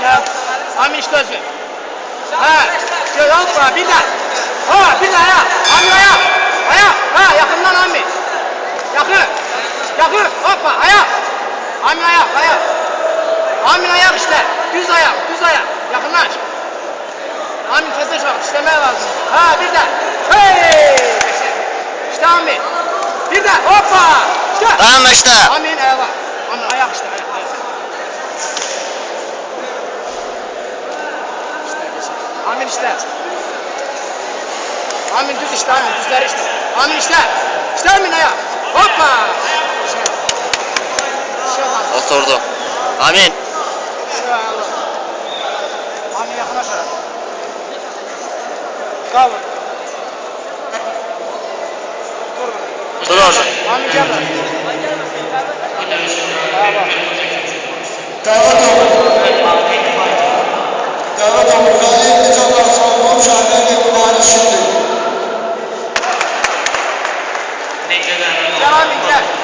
Gel. Amin işte özü. Ha. Şöyle hoppa bir daha. Ha bir daha ya. Amin ayak. Ayak. Ha yakından Amin. Yakın. Yakın. Hoppa ayak. Amin ayak. Ayak. Amin ayak işte. Düz ayak. Düz ayak. Yakınlaş. Amin tezde şu an. İşlemeye lazım. Ha bir daha. Hey. İşte Amin. Bir daha. Hoppa. İşte. Tamam işte. Amin ayak. Amin ayak işte. Ayak. Ayak. Amin işte. Amin düz işte Amin düzler işte. Amin işte. İşte Amin ayak. Hoppa. Oturdu. Amin. Amin yakına şöyle. Bravo. Dur orada. Amin gel lan. Davet Omurgalı İnticalar Savunma Şahane Gülbahar Şimdi. Gel Amin gel.